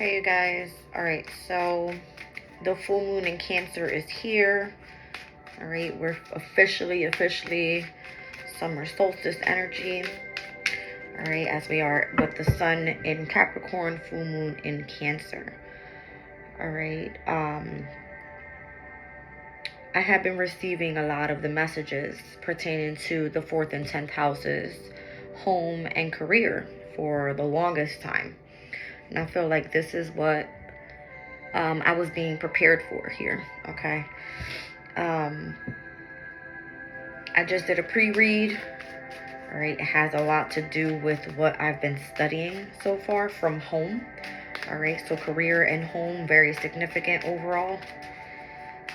Hey you guys. Alright, so the full moon in Cancer is here. Alright, we're officially summer solstice energy. Alright, as we are with the sun in Capricorn, full moon in Cancer. Alright, I have been receiving a lot of the messages pertaining to the 4th and 10th houses, home and career for the longest time. And I feel like this is what I was being prepared for here, okay? I just did a pre-read, all right? It has a lot to do with what I've been studying so far from home, all right? So career and home, very significant overall.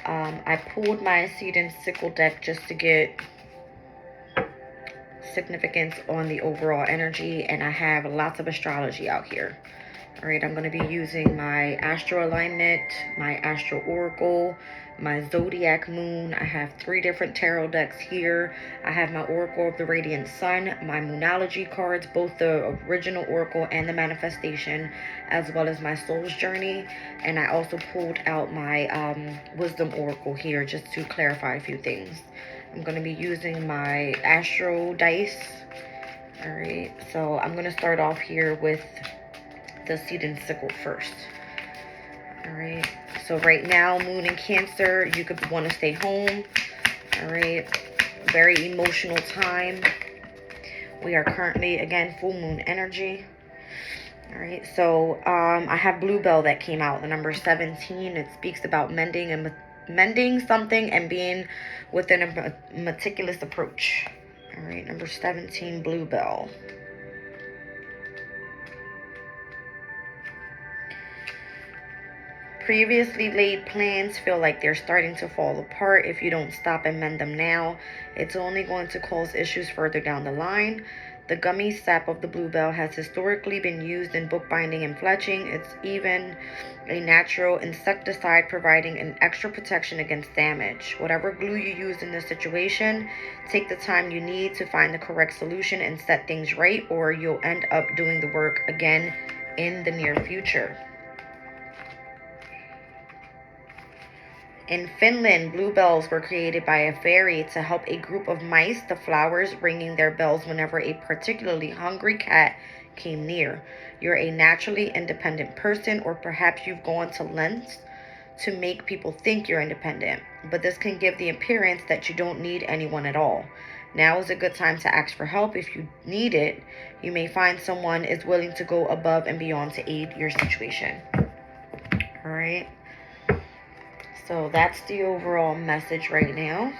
I pulled my seed and sickle deck just to get significance on the overall energy, and I have lots of astrology out here. All right, I'm going to be using my astro alignment, my astro oracle, my zodiac moon. I have 3 different tarot decks here. I have my oracle of the radiant sun, my moonology cards, both the original oracle and the manifestation, as well as my soul's journey. And I also pulled out my wisdom oracle here just to clarify a few things. I'm going to be using my astro dice. All right, so I'm going to start off here with the seed and sickle first. All right, so right now, moon in Cancer, you could want to stay home. All right, very emotional time. We are currently, again, full moon energy. All right, so I have Bluebell that came out, the number 17. It speaks about mending something and being within a meticulous approach. All right, number 17, Bluebell. Previously laid plans feel like they're starting to fall apart if you don't stop and mend them now. It's only going to cause issues further down the line. The gummy sap of the bluebell has historically been used in bookbinding and fletching. It's even a natural insecticide, providing an extra protection against damage. Whatever glue you use in this situation, take the time you need to find the correct solution and set things right, or you'll end up doing the work again in the near future. In Finland, bluebells were created by a fairy to help a group of mice, the flowers ringing their bells whenever a particularly hungry cat came near. You're a naturally independent person, or perhaps you've gone to lengths to make people think you're independent, but this can give the appearance that you don't need anyone at all. Now is a good time to ask for help if you need it. You may find someone is willing to go above and beyond to aid your situation. All right. So that's the overall message right now.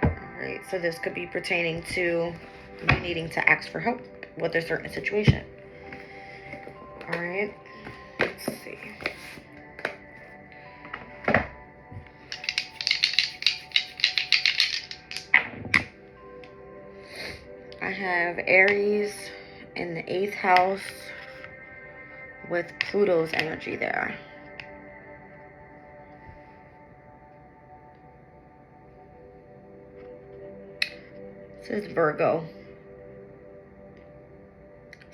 Alright, so this could be pertaining to you needing to ask for help with a certain situation. Alright, let's see. I have Aries in the 8th house with Pluto's energy there. This is Virgo.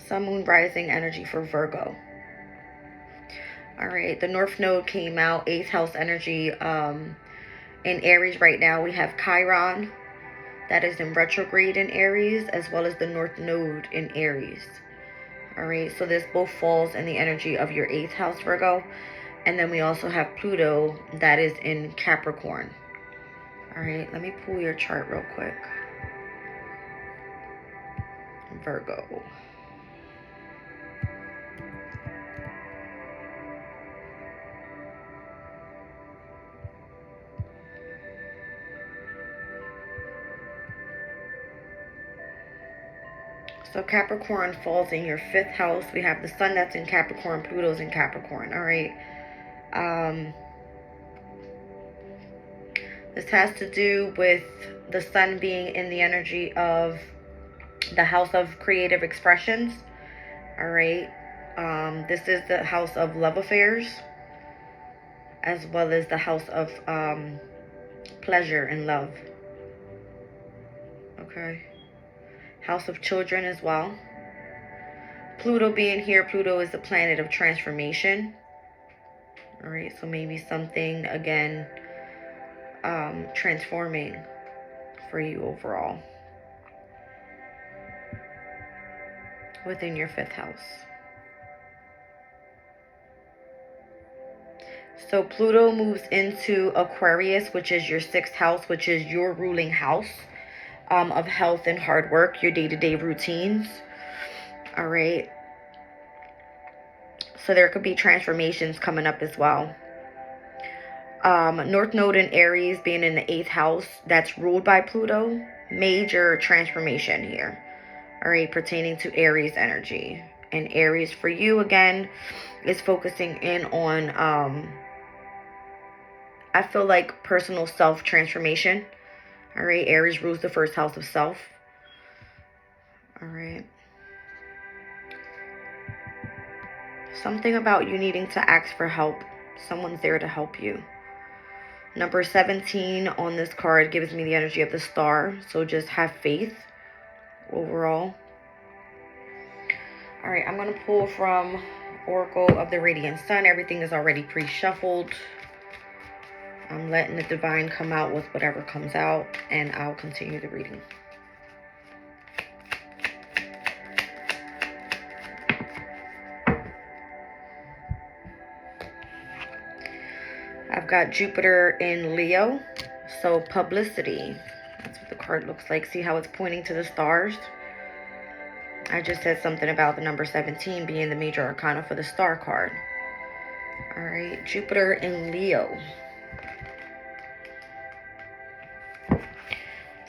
Sun, Moon, Rising energy for Virgo. All right, the North Node came out, 8th house energy. In Aries right now, we have Chiron. That is in retrograde in Aries, as well as the North Node in Aries. All right, so this both falls in the energy of your 8th house, Virgo. And then we also have Pluto that is in Capricorn. All right, let me pull your chart real quick. Virgo. So Capricorn falls in your 5th house. We have the sun that's in Capricorn, Pluto's in Capricorn. All right. This has to do with the sun being in the energy of the house of creative expressions. All right. This is the house of love affairs, as well as the house of pleasure and love. Okay. House of children as well. Pluto being here, Pluto is the planet of transformation. All right, so maybe something, again, transforming for you overall within your 5th house. So Pluto moves into Aquarius, which is your 6th house, which is your ruling house of health and hard work, your day-to-day routines. All right. So there could be transformations coming up as well. North Node in Aries being in the 8th house, that's ruled by Pluto. Major transformation here. All right, pertaining to Aries energy. And Aries for you, again, is focusing in on, I feel like, personal self-transformation. All right, Aries rules the 1st house of self. All right. Something about you needing to ask for help. Someone's there to help you. Number 17 on this card gives me the energy of the star. So just have faith overall. All right, I'm going to pull from Oracle of the Radiant Sun. Everything is already pre-shuffled. I'm letting the divine come out with whatever comes out, and I'll continue the reading. I've got Jupiter in Leo, so publicity. That's what the card looks like. See how it's pointing to the stars? I just said something about the number 17 being the major arcana for the star card. All right, Jupiter in Leo.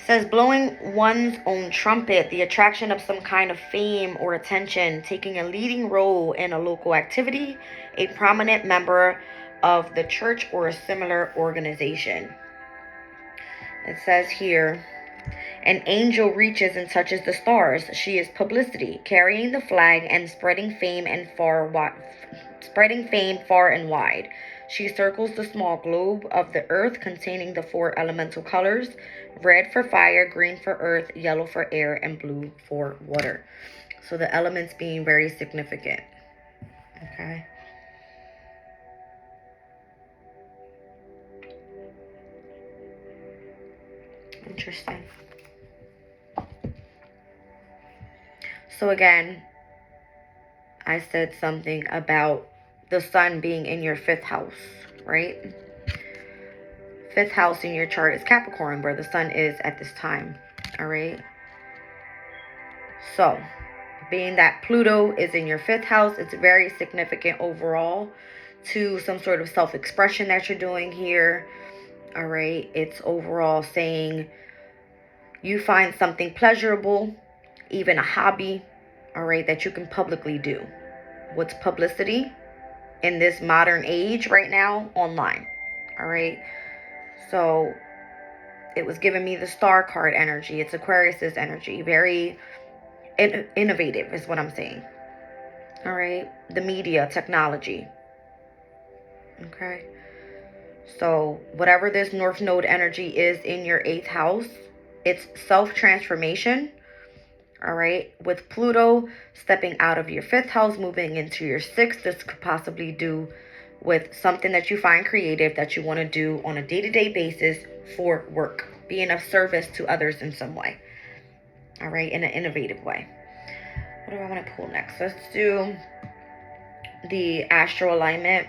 Says blowing one's own trumpet, the attraction of some kind of fame or attention, taking a leading role in a local activity, a prominent member of the church or a similar organization. It says here, an angel reaches and touches the stars. She is publicity, carrying the flag and spreading fame far and wide. She circles the small globe of the earth containing the 4 elemental colors: red for fire, green for earth, yellow for air, and blue for water. So the elements being very significant. Okay. Interesting. So again, I said something about the sun being in your 5th house, right? 5th house in your chart is Capricorn, where the sun is at this time, all right? So, being that Pluto is in your 5th house, it's very significant overall to some sort of self-expression that you're doing here, all right? It's overall saying you find something pleasurable, even a hobby, all right, that you can publicly do. What's publicity in this modern age right now? Online, all right? So it was giving me the star card energy. It's Aquarius's energy. Very innovative is what I'm saying. All right. The media, technology. Okay. So whatever this North Node energy is in your 8th house, it's self-transformation. All right. With Pluto stepping out of your 5th house, moving into your 6th, this could possibly do with something that you find creative that you want to do on a day-to-day basis for work, being of service to others in some way. All right, in an innovative way. What do I want to pull next? Let's do the astral alignment.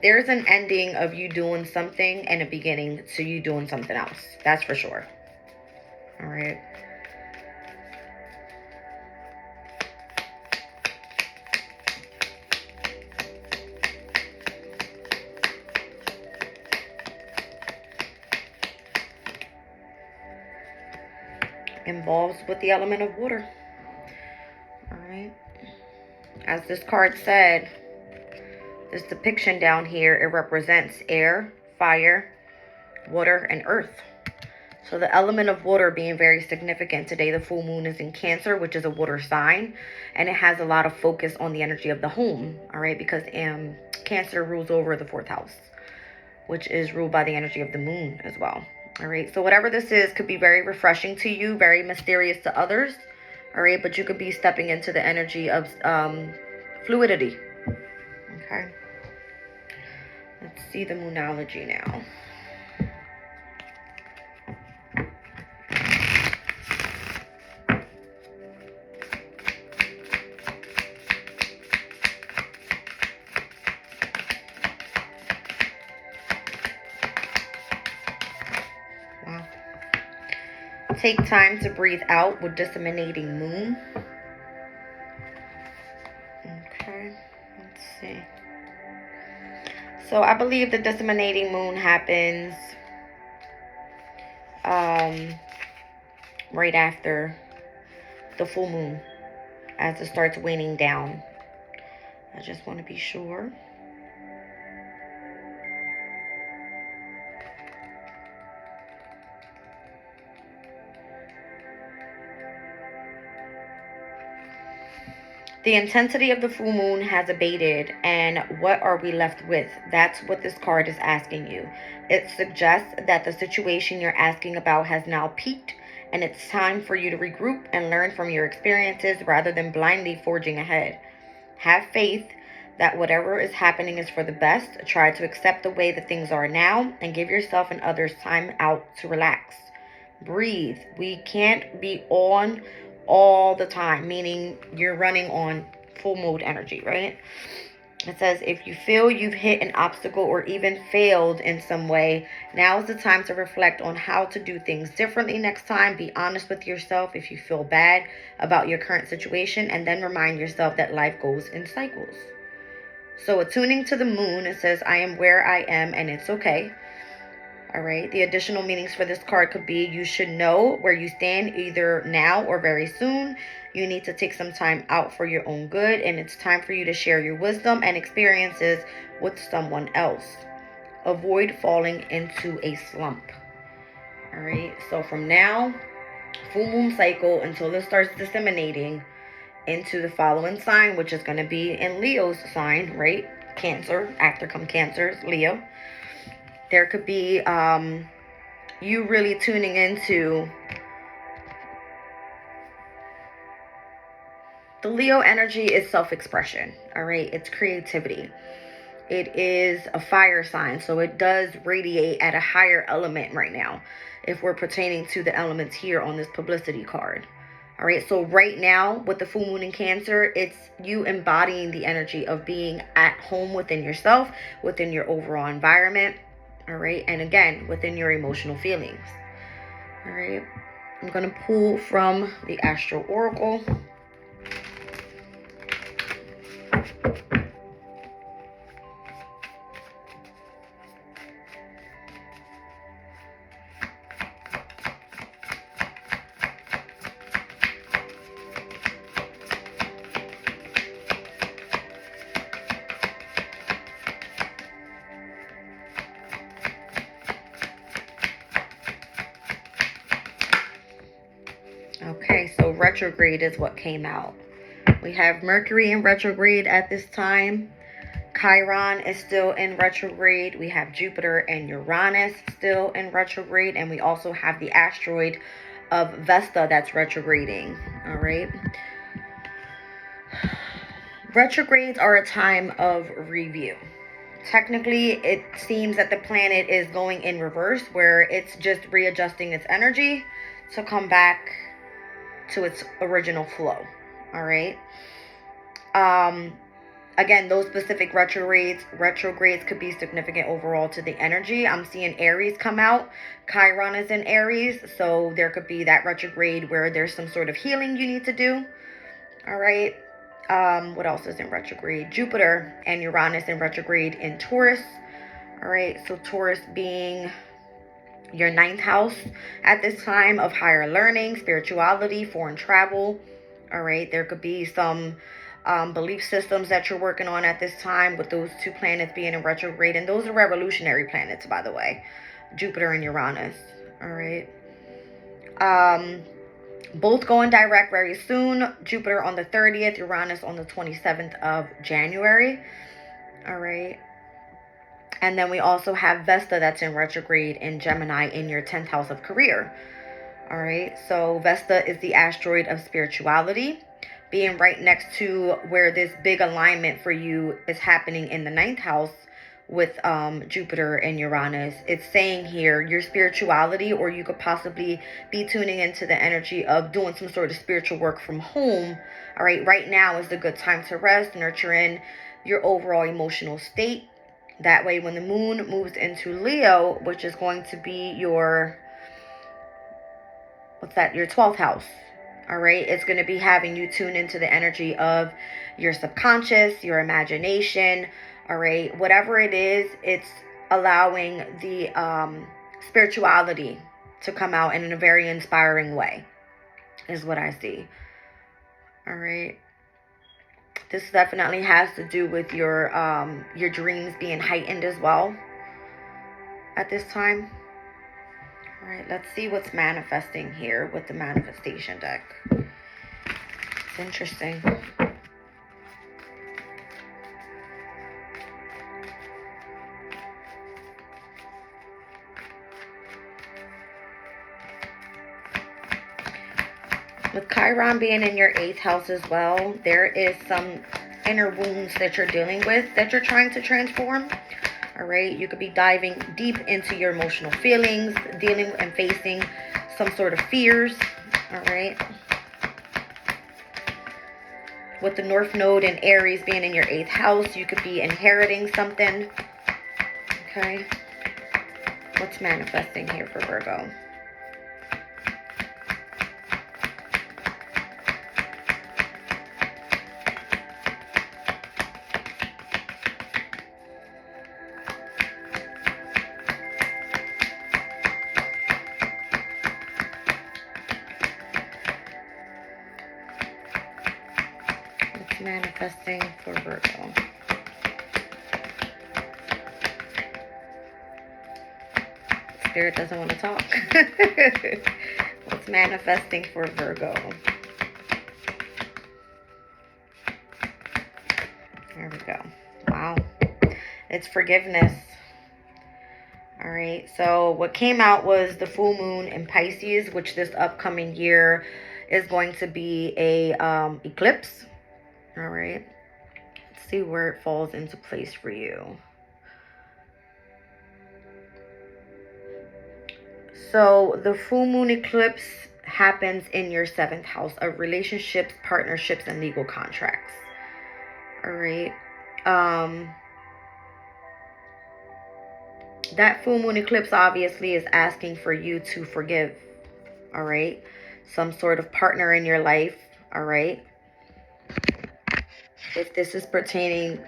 There's an ending of you doing something and a beginning to you doing something else. That's for sure. All right. Involves with the element of water. All right. As this card said, this depiction down here, it represents air, fire, water, and earth. So the element of water being very significant today. The full moon is in Cancer, which is a water sign, and it has a lot of focus on the energy of the home, all right, because Cancer rules over the 4th house, which is ruled by the energy of the moon as well. All right, so whatever this is could be very refreshing to you, very mysterious to others. All right, but you could be stepping into the energy of fluidity. Okay, let's see the moonology now. Wow. Take time to breathe out with disseminating moon. Okay, let's see. So I believe the disseminating moon happens right after the full moon, as it starts waning down. I just want to be sure. The intensity of the full moon has abated, and what are we left with? That's what this card is asking you. It suggests that the situation you're asking about has now peaked, and it's time for you to regroup and learn from your experiences rather than blindly forging ahead. Have faith that whatever is happening is for the best. Try to accept the way that things are now, and give yourself and others time out to relax. Breathe. We can't be on all the time, meaning you're running on full mode energy, right? It says, if you feel you've hit an obstacle or even failed in some way, now is the time to reflect on how to do things differently next time. Be honest with yourself if you feel bad about your current situation, and then remind yourself that life goes in cycles. So attuning to the moon, it says, I am where I am and it's okay. All right. The additional meanings for this card could be, you should know where you stand either now or very soon. You need to take some time out for your own good, and it's time for you to share your wisdom and experiences with someone else. Avoid falling into a slump. All right. So from now, full moon cycle, until it starts disseminating into the following sign, which is going to be in Leo's sign, right? Cancer. After come Cancer is Leo. There could be you really tuning into the Leo energy. Is self-expression, all right? It's creativity. It is a fire sign, so it does radiate at a higher element right now, if we're pertaining to the elements here on this publicity card. All right, so right now with the full moon in Cancer, it's you embodying the energy of being at home within yourself, within your overall environment. All right, and again, within your emotional feelings. All right, I'm going to pull from the Astral Oracle. Okay, so retrograde is what came out. We have Mercury in retrograde at this time. Chiron is still in retrograde. We have Jupiter and Uranus still in retrograde. And we also have the asteroid of Vesta that's retrograding. All right. Retrogrades are a time of review. Technically, it seems that the planet is going in reverse, where it's just readjusting its energy to come back to its original flow. All right. Again, those specific retrogrades could be significant overall to the energy. I'm seeing Aries come out. Chiron is in Aries, so there could be that retrograde where there's some sort of healing you need to do. All right. What else is in retrograde? Jupiter and Uranus in retrograde in Taurus. All right. So Taurus being your 9th house at this time of higher learning, spirituality, foreign travel. All right. There could be some belief systems that you're working on at this time with those two planets being in retrograde. And those are revolutionary planets, by the way, Jupiter and Uranus. All right. Both going direct very soon. Jupiter on the 30th, Uranus on the 27th of January. All right. And then we also have Vesta that's in retrograde in Gemini in your 10th house of career. All right. So Vesta is the asteroid of spirituality, being right next to where this big alignment for you is happening in the 9th house with Jupiter and Uranus. It's saying here your spirituality, or you could possibly be tuning into the energy of doing some sort of spiritual work from home. All right now is the good time to rest, nurture in your overall emotional state. That way when the moon moves into Leo, which is going to be your, your 12th house. All right, it's going to be having you tune into the energy of your subconscious, your imagination. All right, whatever it is, it's allowing the spirituality to come out in a very inspiring way, is what I see. All right, this definitely has to do with your dreams being heightened as well at this time. All right, let's see what's manifesting here with the manifestation deck. It's interesting. With Chiron being in your 8th house as well, there is some inner wounds that you're dealing with that you're trying to transform. All right, you could be diving deep into your emotional feelings, dealing and facing some sort of fears. All right. With the North Node and Aries being in your 8th house, you could be inheriting something. Okay. What's manifesting here for Virgo? Manifesting for Virgo. Spirit doesn't want to talk. What's manifesting for Virgo? There we go. Wow. It's forgiveness. All right. So what came out was the full moon in Pisces, which this upcoming year is going to be a eclipse. All right, let's see where it falls into place for you. So the full moon eclipse happens in your 7th house of relationships, partnerships, and legal contracts. All right. That full moon eclipse obviously is asking for you to forgive. All right. Some sort of partner in your life. All right. If this is pertaining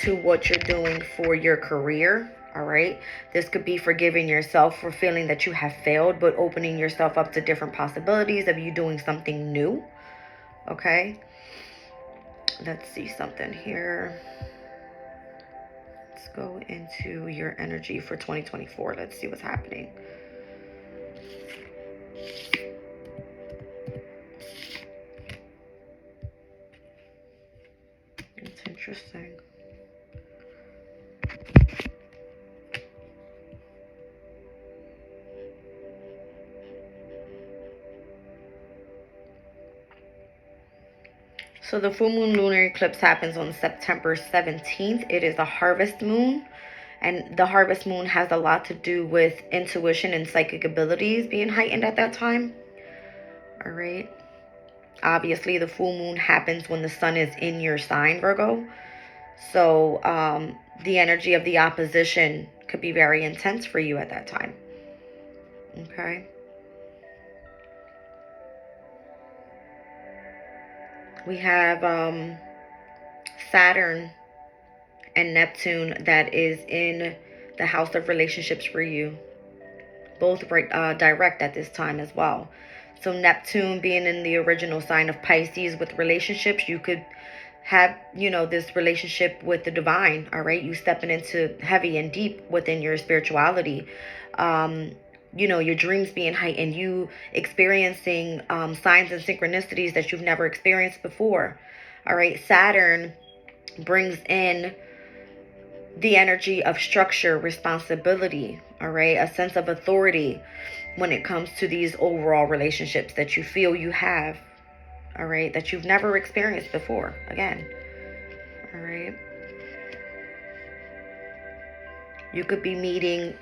to what you're doing for your career, all right, this could be forgiving yourself for feeling that you have failed, but opening yourself up to different possibilities of you doing something new. Okay, let's see something here. Let's go into your energy for 2024. Let's see what's happening. It's interesting. So the full moon lunar eclipse happens on September 17th. It is a harvest moon. And the harvest moon has a lot to do with intuition and psychic abilities being heightened at that time. All right. Obviously, the full moon happens when the sun is in your sign, Virgo. So the energy of the opposition could be very intense for you at that time. Okay. We have Saturn and Neptune that is in the house of relationships for you. Both direct at this time as well. So Neptune being in the original sign of Pisces with relationships, you could have, this relationship with the divine, all right? You stepping into heavy and deep within your spirituality. your dreams being heightened, you experiencing signs and synchronicities that you've never experienced before. All right, Saturn brings in the energy of structure, responsibility, all right, a sense of authority when it comes to these overall relationships that you feel you have, all right, that you've never experienced before, again, all right. You could be meeting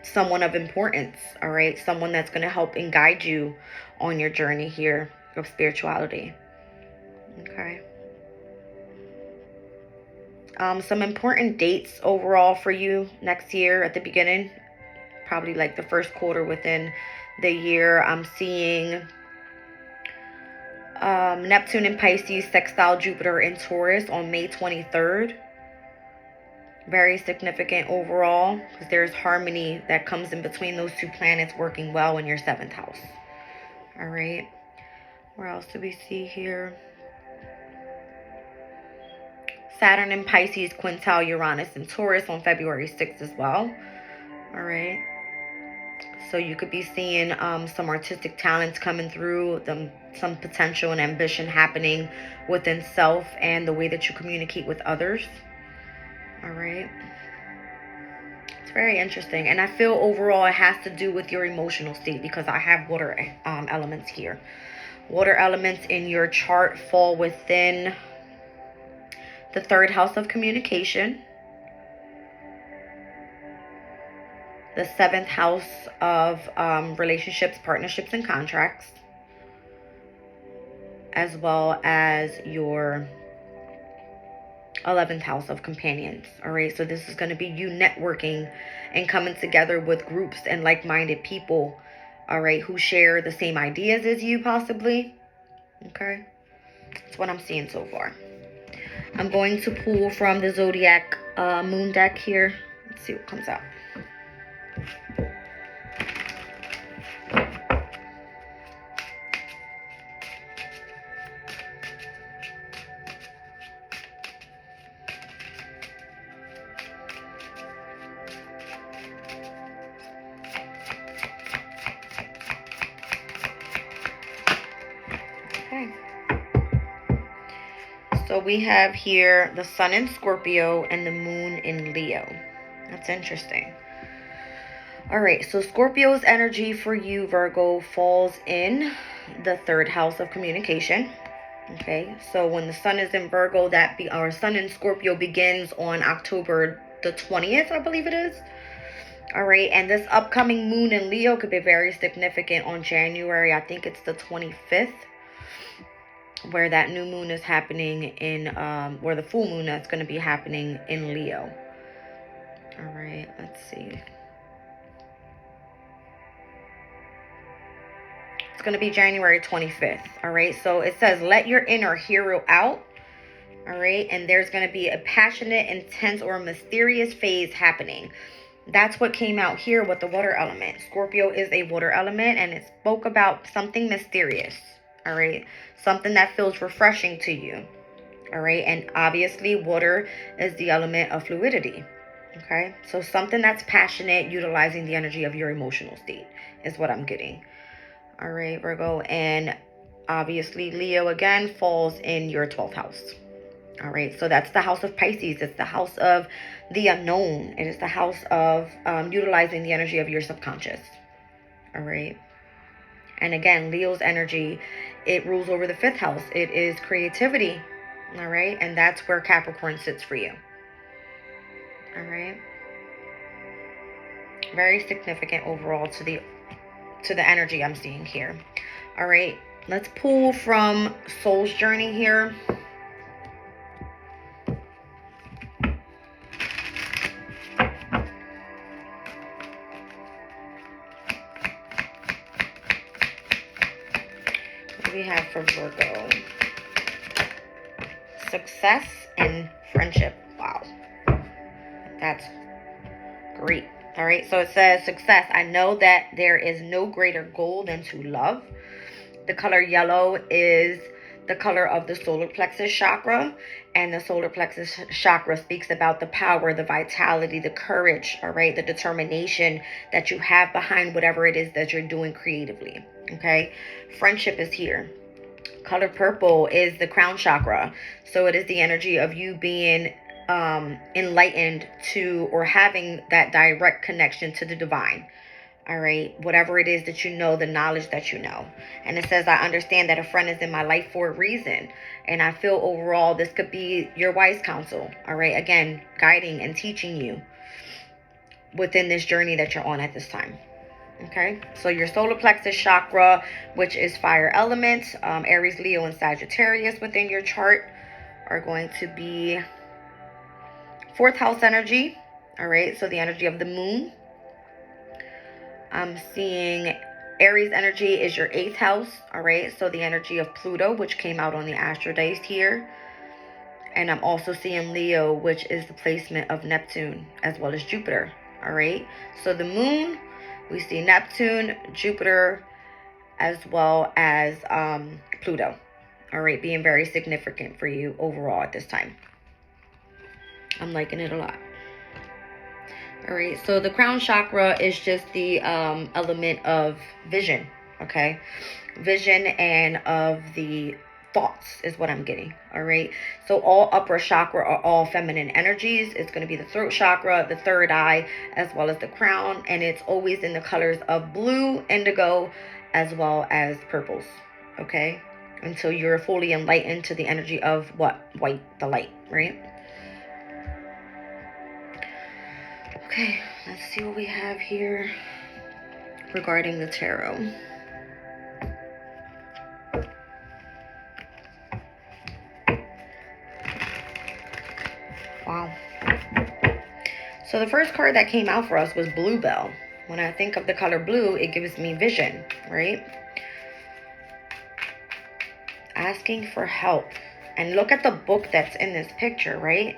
someone of importance, all right, someone that's going to help and guide you on your journey here of spirituality, okay. Some important dates overall for you next year at the beginning, probably like the first quarter within the year. I'm seeing Neptune in Pisces, sextile Jupiter in Taurus on May 23rd. Very significant overall because there's harmony that comes in between those two planets working well in your 7th house. All right. Where else do we see here? Saturn in Pisces, quintile Uranus in Taurus on February 6th as well. All right. So you could be seeing some artistic talents coming through, some potential and ambition happening within self and the way that you communicate with others. All right. It's very interesting. And I feel overall it has to do with your emotional state because I have water elements here. Water elements in your chart fall within the 3rd house of communication, the 7th house of relationships, partnerships, and contracts, as well as your 11th house of companions. All right, so this is going to be you networking and coming together with groups and like-minded people, all right, who share the same ideas as you possibly. Okay, that's what I'm seeing so far. I'm going to pull from the zodiac moon deck here. Let's see what comes out. So we have here the sun in Scorpio and the moon in Leo. That's interesting. All right, so Scorpio's energy for you, Virgo, falls in the 3rd house of communication. Okay, so when the sun is in Virgo, our sun in Scorpio begins on October the 20th, I believe it is. All right, and this upcoming moon in Leo could be very significant on January. I think it's the 25th. Where that new moon is happening in, where the full moon that's going to be happening in Leo. All right, let's see. It's going to be January 25th. All right, so it says, let your inner hero out. All right, and there's going to be a passionate, intense, or mysterious phase happening. That's what came out here with the water element. Scorpio is a water element, and it spoke about something mysterious. All right, something that feels refreshing to you. All right, and obviously water is the element of fluidity. Okay, so something that's passionate, utilizing the energy of your emotional state is what I'm getting. All right, Virgo, and obviously Leo again falls in your 12th house. All right, so that's the house of Pisces. It's the house of the unknown. It is the house of utilizing the energy of your subconscious. All right. And again, Leo's energy, it rules over the 5th house. It is creativity. All right. And that's where Capricorn sits for you. All right. Very significant overall to the energy I'm seeing here. All right. Let's pull from Soul's Journey here. We have for Virgo, success and friendship. Wow, that's great. All right, so it says success. I know that there is no greater goal than to love. The color yellow is the color of the solar plexus chakra. And the solar plexus chakra speaks about the power, the vitality, the courage, all right, the determination that you have behind whatever it is that you're doing creatively. Okay, friendship is here. Color purple is the crown chakra. So it is the energy of you being enlightened to, or having that direct connection to the divine. All right, whatever it is that you know, the knowledge that you know. And it says, I understand that a friend is in my life for a reason. And I feel overall this could be your wise counsel. All right, again, guiding and teaching you within this journey that you're on at this time. Okay, so your solar plexus chakra, which is fire elements, Aries, Leo, and Sagittarius within your chart, are going to be 4th house energy. All right, so the energy of the moon. I'm seeing Aries energy is your 8th house. All right, so the energy of Pluto, which came out on the astro days here. And I'm also seeing Leo, which is the placement of Neptune as well as Jupiter. All right, so the moon, we see Neptune, Jupiter, as well as Pluto. All right, being very significant for you overall at this time. I'm liking it a lot. All right, so the crown chakra is just the element of vision, okay? Vision and of the thoughts is what I'm getting, all right? So all upper chakra are all feminine energies. It's going to be the throat chakra, the third eye, as well as the crown. And it's always in the colors of blue, indigo, as well as purples, okay? Until you're fully enlightened to the energy of what? White, the light, right? Okay, let's see what we have here regarding the tarot. Wow. So the first card that came out for us was Bluebell. When I think of the color blue, it gives me vision, right? Asking for help. And look at the book that's in this picture, right?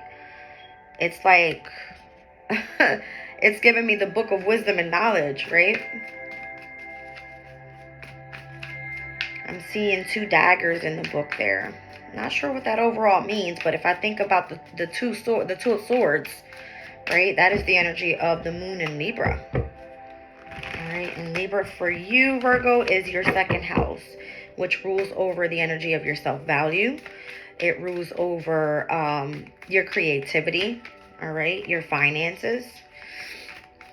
It's like, it's giving me the book of wisdom and knowledge, right? I'm seeing 2 daggers in the book there. Not sure what that overall means, but if I think about the two of swords, right, that is the energy of the moon in Libra. All right, and Libra for you, Virgo, is your 2nd house, which rules over the energy of your self-value. It rules over your creativity, all right, your finances.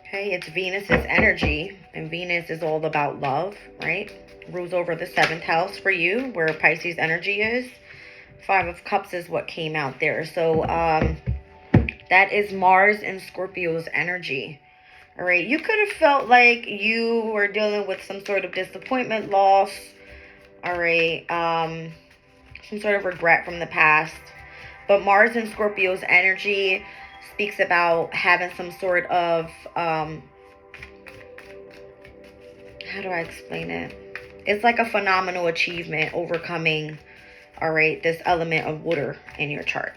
Okay, it's Venus's energy, and Venus is all about love, right? Rules over the 7th house for you, where Pisces energy is. 5 of Cups is what came out there. So that is Mars and Scorpio's energy. All right, you could have felt like you were dealing with some sort of disappointment, loss. All right, some sort of regret from the past. But Mars and Scorpio's energy speaks about having some sort of, how do I explain it? It's like a phenomenal achievement, overcoming, all right, this element of water in your chart.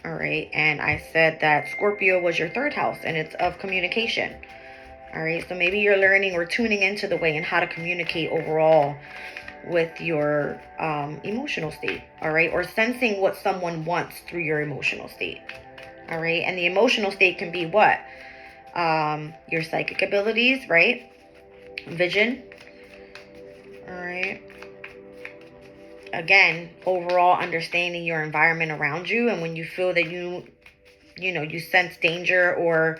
All right, and I said that Scorpio was your 3rd house, and it's of communication. All right, so maybe you're learning or tuning into the way and how to communicate overall with your emotional state, all right, or sensing what someone wants through your emotional state. All right, and the emotional state can be what? Your psychic abilities, right? Vision. All right. Again, overall understanding your environment around you, and when you feel that you sense danger or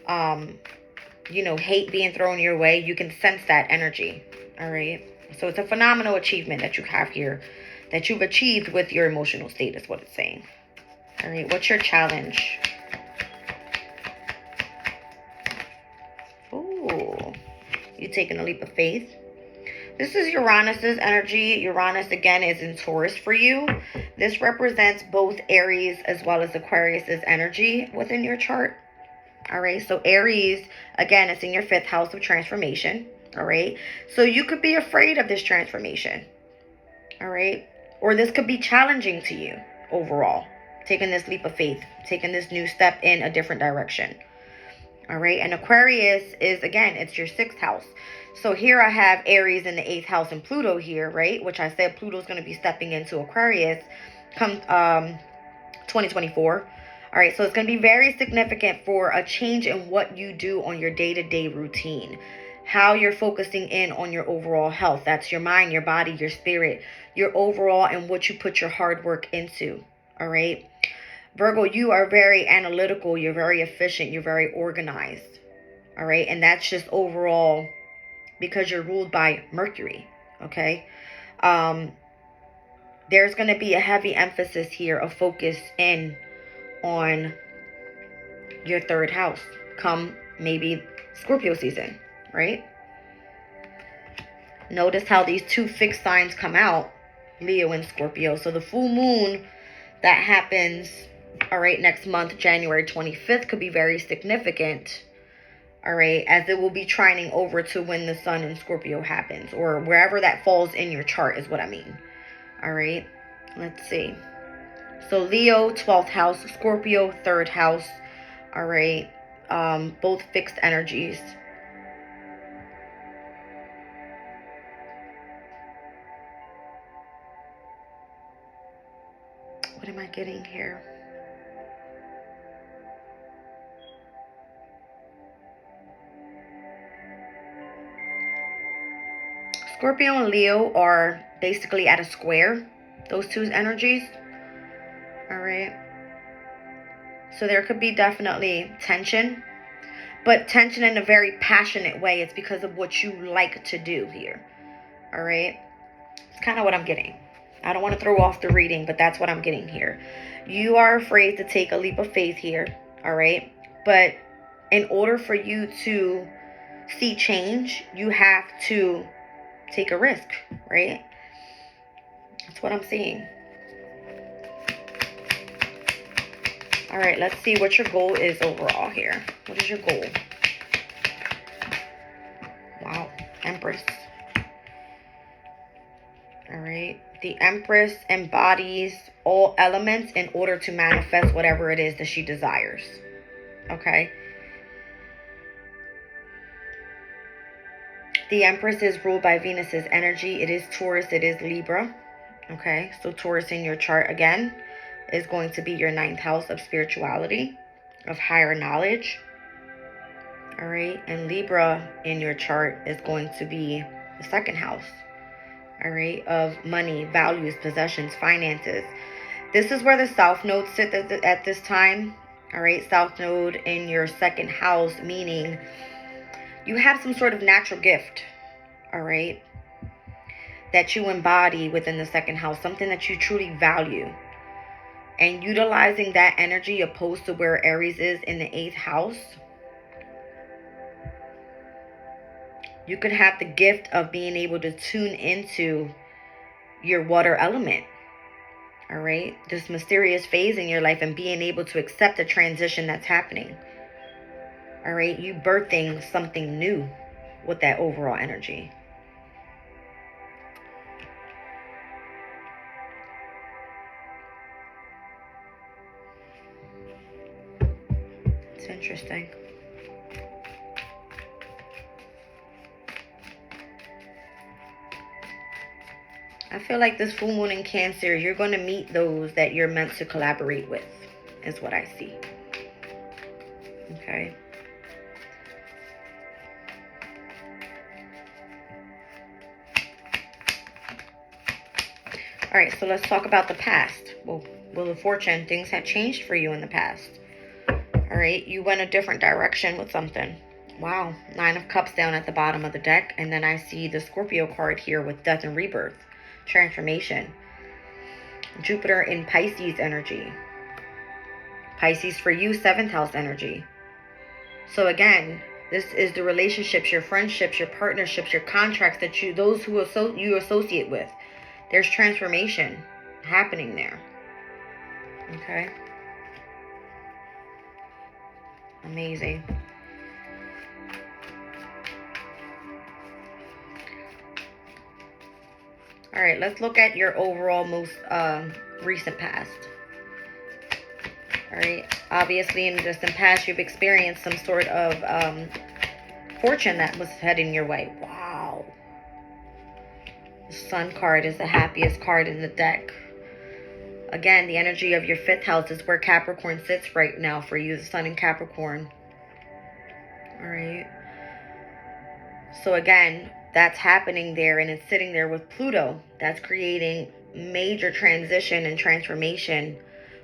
hate being thrown your way, you can sense that energy. All right, so it's a phenomenal achievement that you have here, that you've achieved with your emotional state, is what it's saying. All right, what's your challenge? Ooh, you taking a leap of faith. This is Uranus's energy. Uranus, again, is in Taurus for you. This represents both Aries as well as Aquarius's energy within your chart. All right, so Aries, again, it's in your 5th house of transformation. All right, so you could be afraid of this transformation. All right, or this could be challenging to you overall, taking this leap of faith, taking this new step in a different direction. All right. And Aquarius is, again, it's your 6th house. So here I have Aries in the 8th house and Pluto here, right? Which I said Pluto's going to be stepping into Aquarius come 2024. All right. So it's going to be very significant for a change in what you do on your day-to-day routine. How you're focusing in on your overall health. That's your mind, your body, your spirit, your overall, and what you put your hard work into. All right. Virgo, you are very analytical. You're very efficient. You're very organized. All right. And that's just overall because you're ruled by Mercury. Okay. There's going to be a heavy emphasis here of focus in on your 3rd house come maybe Scorpio season, right? Notice how these 2 fixed signs come out, Leo and Scorpio. So the full moon that happens, all right, next month, January 25th, could be very significant, all right, as it will be trining over to when the sun in Scorpio happens, or wherever that falls in your chart is what I mean. All right, let's see. So Leo, 12th house, Scorpio, 3rd house, all right, both fixed energies. What am I getting here? Scorpio and Leo are basically at a square, those 2 energies. All right. So there could be definitely tension, but tension in a very passionate way. It's because of what you like to do here. All right. It's kind of what I'm getting. I don't want to throw off the reading, but that's what I'm getting here. You are afraid to take a leap of faith here. All right. But in order for you to see change, you have to take a risk, right? That's what I'm seeing. All right, let's see what your goal is overall here. What is your goal? Wow, Empress. All right, the Empress embodies all elements in order to manifest whatever it is that she desires. Okay. The Empress is ruled by Venus's energy. It is Taurus, it is Libra. Okay, so Taurus in your chart again is going to be your 9th house of spirituality, of higher knowledge. All right, and Libra in your chart is going to be the 2nd house. All right, of money, values, possessions, finances. This is where the South Node sits at this time. All right, South Node in your 2nd house, meaning you have some sort of natural gift, all right, that you embody within the 2nd house, something that you truly value. And utilizing that energy opposed to where Aries is in the 8th house, you could have the gift of being able to tune into your water element. All right, this mysterious phase in your life and being able to accept the transition that's happening. All right, you birthing something new with that overall energy. It's interesting. I feel like this full moon in Cancer, you're going to meet those that you're meant to collaborate with, is what I see. Okay. All right, so let's talk about the past. Well, Wheel of Fortune, things have changed for you in the past. All right, you went a different direction with something. Wow, 9 of Cups down at the bottom of the deck. And then I see the Scorpio card here with Death and Rebirth, transformation. Jupiter in Pisces energy. Pisces for you, 7th house energy. So again, this is the relationships, your friendships, your partnerships, your contracts that you, those who you associate with. There's transformation happening there. Okay. Amazing. All right, let's look at your overall most recent past. All right. Obviously, in the distant past, you've experienced some sort of fortune that was heading your way. Wow. The Sun card is the happiest card in the deck. Again, the energy of your 5th house is where Capricorn sits right now for you, the Sun in Capricorn. All right. So again, that's happening there, and it's sitting there with Pluto. That's creating major transition and transformation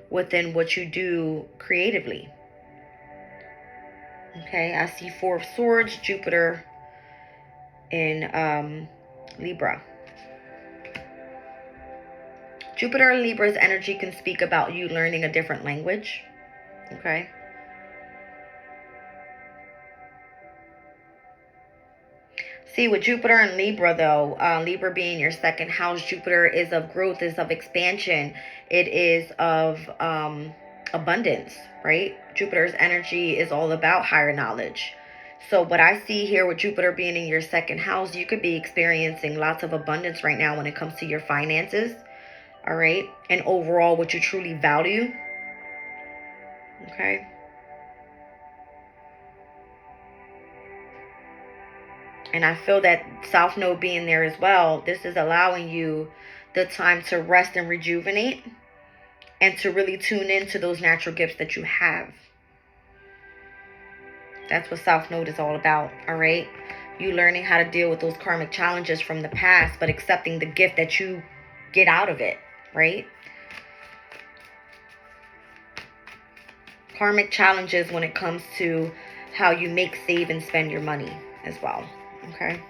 within what you do creatively. Okay, I see 4 of Swords, Jupiter in Libra. Jupiter and Libra's energy can speak about you learning a different language. Okay. See, with Jupiter and Libra, though, Libra being your 2nd house, Jupiter is of growth, is of expansion. It is of abundance, right? Jupiter's energy is all about higher knowledge. So what I see here with Jupiter being in your 2nd house, you could be experiencing lots of abundance right now when it comes to your finances. All right. And overall, what you truly value. Okay. And I feel that South Node being there as well, this is allowing you the time to rest and rejuvenate and to really tune into those natural gifts that you have. That's what South Node is all about. All right. You learning how to deal with those karmic challenges from the past, but accepting the gift that you get out of it. Right. Karmic challenges when it comes to how you make, save, and spend your money as well. Okay.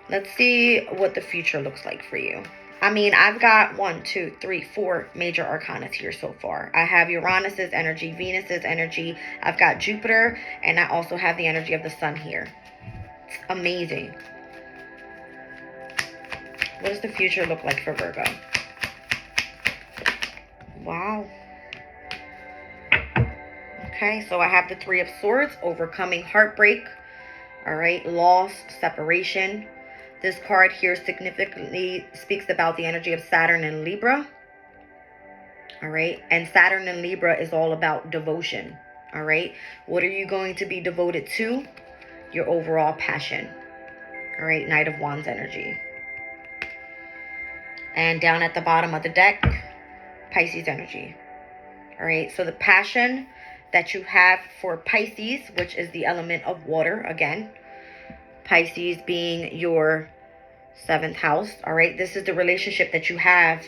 Let's see what the future looks like for you. I mean, I've got 1, 2, 3, 4 major arcanas here so far. I have Uranus's energy, Venus's energy. I've got Jupiter, and I also have the energy of the Sun here. It's amazing. What does the future look like for Virgo? Wow. Okay, so I have the 3 of Swords, overcoming heartbreak. All right, loss, separation. This card here significantly speaks about the energy of Saturn and Libra. All right, and Saturn and Libra is all about devotion. All right, what are you going to be devoted to? Your overall passion. All right, Knight of Wands energy. And down at the bottom of the deck, Pisces energy. All right, so the passion that you have for Pisces, which is the element of water again. Pisces being your 7th house. All right, this is the relationship that you have.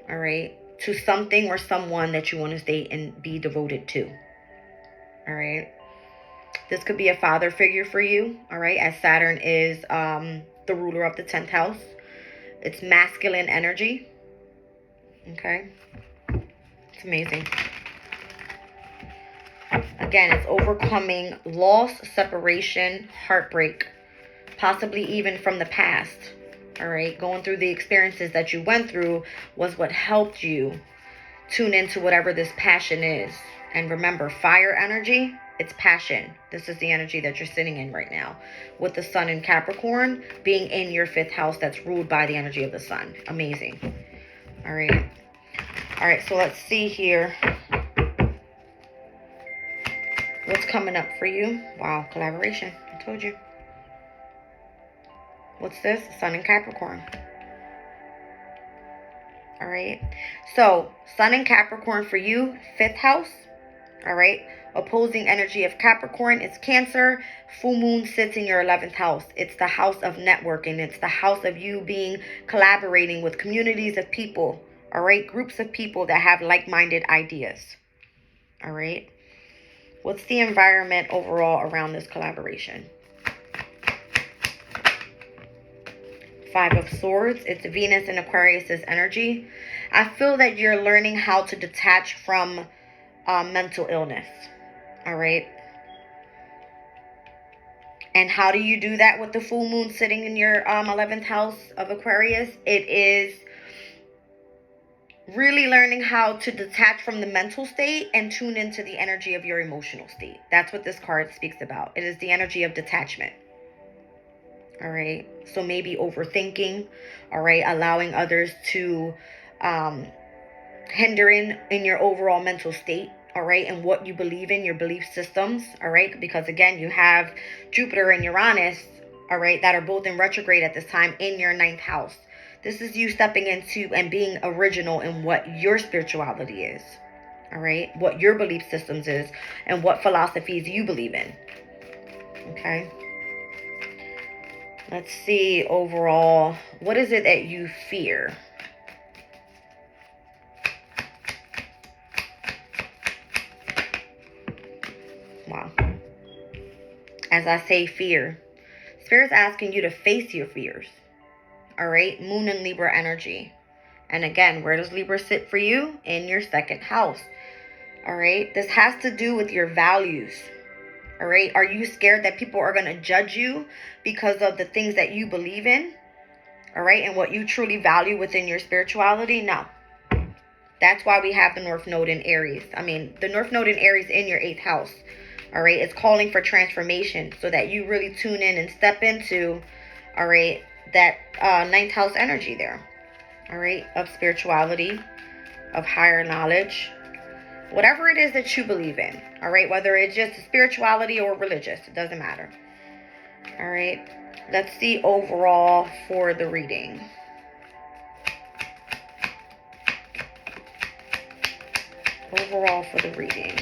All right, to something or someone that you want to stay and be devoted to. All right, this could be a father figure for you. All right, as Saturn is the ruler of the 10th house. It's masculine energy. Okay, it's amazing. Again, it's overcoming loss, separation, heartbreak, possibly even from the past. All right, going through the experiences that you went through was what helped you tune into whatever this passion is. And remember, fire energy, it's passion. This is the energy that you're sitting in right now, with the Sun in Capricorn being in your 5th house that's ruled by the energy of the Sun. Amazing. All right. All right, so let's see here. What's coming up for you? Wow, collaboration. I told you. What's this? Sun in Capricorn. All right. So, Sun in Capricorn for you, 5th house. All right. Opposing energy of Capricorn is Cancer. Full moon sits in your 11th house. It's the house of networking. It's the house of you collaborating with communities of people. All right. Groups of people that have like-minded ideas. All right. What's the environment overall around this collaboration? 5 of Swords. It's Venus and Aquarius's energy. I feel that you're learning how to detach from mental illness. All right. And how do you do that with the full moon sitting in your 11th house of Aquarius? It is really learning how to detach from the mental state and tune into the energy of your emotional state. That's what this card speaks about. It is the energy of detachment. All right. So maybe overthinking. All right. Allowing others to hindering in your overall mental state, all right, and what you believe in, your belief systems, all right, because again, you have Jupiter and Uranus, all right, that are both in retrograde at this time in your 9th house. This is you stepping into and being original in what your spirituality is, all right, what your belief systems is, and what philosophies you believe in, okay? Let's see overall, what is it that you fear? Wow. As I say fear, Spirit's asking you to face your fears. All right, Moon and Libra energy. And again, where does Libra sit for you? In your 2nd house. All right, this has to do with your values. All right, are you scared that people are going to judge you because of the things that you believe in? All right, and what you truly value within your spirituality? No. That's why we have the North Node in Aries. I mean, the North Node in Aries in your 8th house. All right, it's calling for transformation so that you really tune in and step into, all right, that 9th house energy there. All right, of spirituality, of higher knowledge, whatever it is that you believe in. All right, whether it's just spirituality or religious, it doesn't matter. All right, let's see overall for the reading. Overall for the reading.